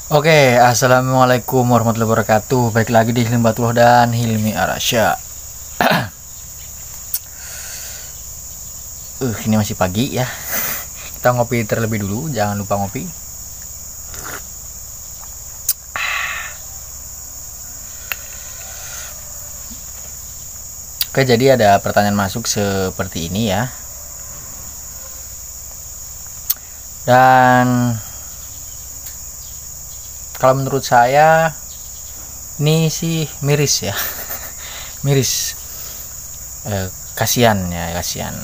Oke, assalamualaikum warahmatullahi wabarakatuh. Baik lagi di Hilmi Batullah dan Hilmi Arasya. Ini masih pagi ya. Kita ngopi terlebih dulu, jangan lupa ngopi. Oke, jadi ada pertanyaan masuk seperti ini ya. Dan kalau menurut saya ini sih miris ya. Miris. Kasihan ya, kasihan.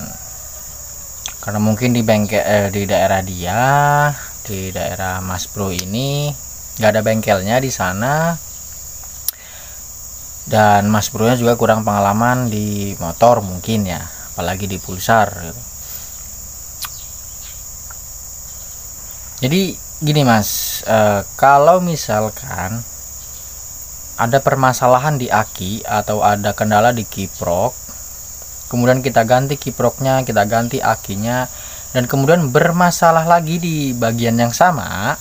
Karena mungkin di bengkel di daerah dia, di daerah Mas Bro ini nggak ada bengkelnya di sana, dan Mas Bro nya juga kurang pengalaman di motor mungkin ya, apalagi di pulsar gitu. Jadi gini Mas, kalau misalkan ada permasalahan di aki atau ada kendala di kiprok, kemudian kita ganti kiproknya, kita ganti akinya, dan kemudian bermasalah lagi di bagian yang sama,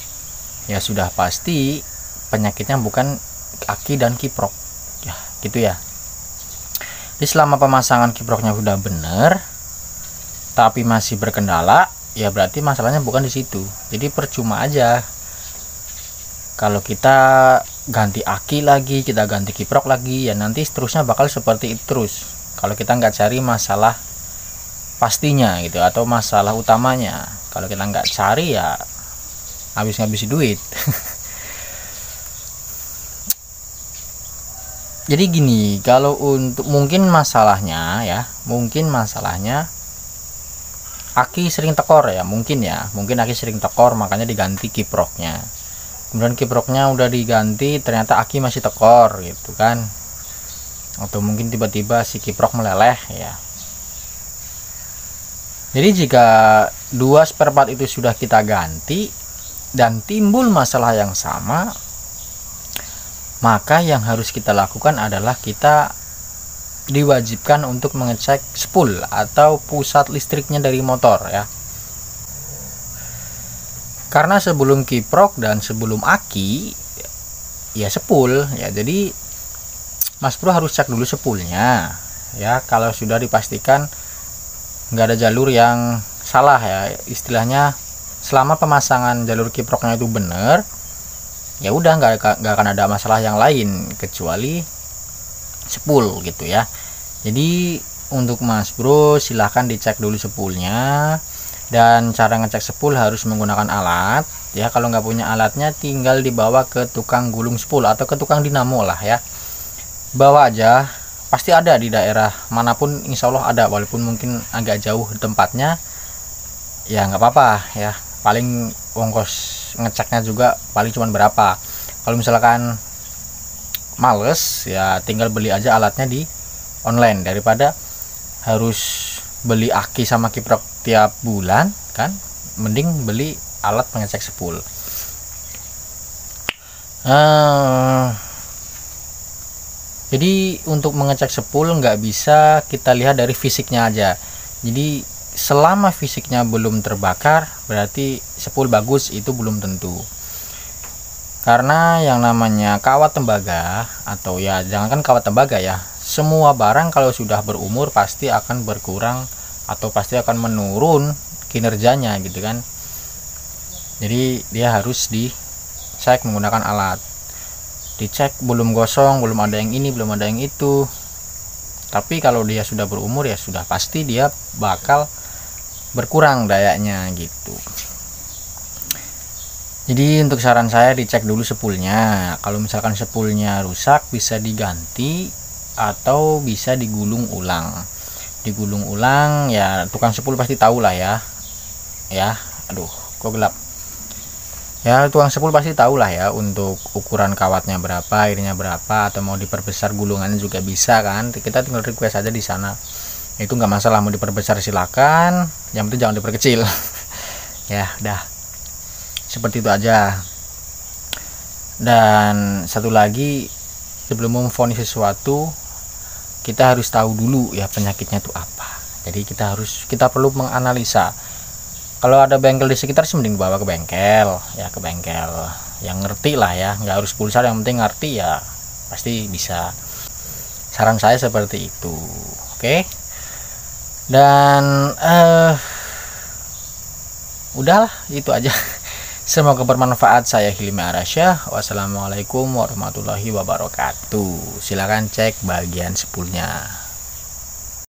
ya sudah pasti penyakitnya bukan aki dan kiprok ya, gitu ya. Jadi selama pemasangan kiproknya sudah benar tapi masih berkendala, ya berarti masalahnya bukan di situ. Jadi percuma aja kalau kita ganti aki lagi, kita ganti kiprok lagi, ya nanti seterusnya bakal seperti itu terus kalau kita nggak cari masalah pastinya gitu, atau masalah utamanya. Kalau kita nggak cari ya habis-ngabisin duit. Jadi gini, kalau untuk mungkin masalahnya aki sering tekor ya, mungkin aki sering tekor, makanya diganti kiproknya. Kemudian kiproknya udah diganti, ternyata aki masih tekor gitu kan, atau mungkin tiba-tiba si kiprok meleleh ya. Jadi jika dua spare part itu sudah kita ganti dan timbul masalah yang sama, maka yang harus kita lakukan adalah kita diwajibkan untuk mengecek spool atau pusat listriknya dari motor ya. Karena sebelum kiprok dan sebelum aki ya spool ya, jadi Mas Bro harus cek dulu spoolnya ya. Kalau sudah dipastikan nggak ada jalur yang salah ya, istilahnya selama pemasangan jalur kiproknya itu benar, ya udah nggak akan ada masalah yang lain kecuali spool gitu ya. Jadi untuk Mas Bro silahkan dicek dulu spoolnya, dan cara ngecek spool harus menggunakan alat ya. Kalau nggak punya alatnya tinggal dibawa ke tukang gulung spool atau ke tukang dinamo lah ya. Bawa aja, pasti ada di daerah manapun, insya Allah ada, walaupun mungkin agak jauh tempatnya ya nggak apa-apa ya. Paling ongkos ngeceknya juga paling cuman berapa. Kalau misalkan males ya tinggal beli aja alatnya di online, daripada harus beli aki sama kiprok tiap bulan kan, mending beli alat pengecek spool. Jadi untuk mengecek spool nggak bisa kita lihat dari fisiknya aja. Jadi selama fisiknya belum terbakar berarti spool bagus, itu belum tentu. Karena yang namanya kawat tembaga, atau ya jangankan kawat tembaga ya, semua barang kalau sudah berumur pasti akan berkurang atau pasti akan menurun kinerjanya gitu kan. Jadi dia harus dicek menggunakan alat. Dicek belum gosong, belum ada yang ini, belum ada yang itu. Tapi kalau dia sudah berumur ya sudah pasti dia bakal berkurang dayanya gitu. Jadi untuk saran saya dicek dulu spoolnya. Kalau misalkan spoolnya rusak bisa diganti atau bisa digulung ulang. Digulung ulang ya, tukang spool pasti tahu lah ya. Ya, aduh, kok gelap. Ya tukang spool pasti tahu lah ya untuk ukuran kawatnya berapa, ininya berapa, atau mau diperbesar gulungannya juga bisa kan. Kita tinggal request aja di sana, itu nggak masalah. Mau diperbesar silakan, yang penting jangan diperkecil. Ya udah seperti itu aja. Dan satu lagi, sebelum memvonis sesuatu kita harus tahu dulu ya penyakitnya itu apa. Jadi kita perlu menganalisa. Kalau ada bengkel di sekitar sih mending bawa ke bengkel ya, ke bengkel yang ngerti lah ya, nggak harus pulsar, yang penting ngerti ya pasti bisa. Saran saya seperti itu. Oke. Dan udahlah itu aja. Semoga bermanfaat. Saya Hilmi Arasyah. Wassalamualaikum warahmatullahi wabarakatuh. Silakan cek bagian spoolnya.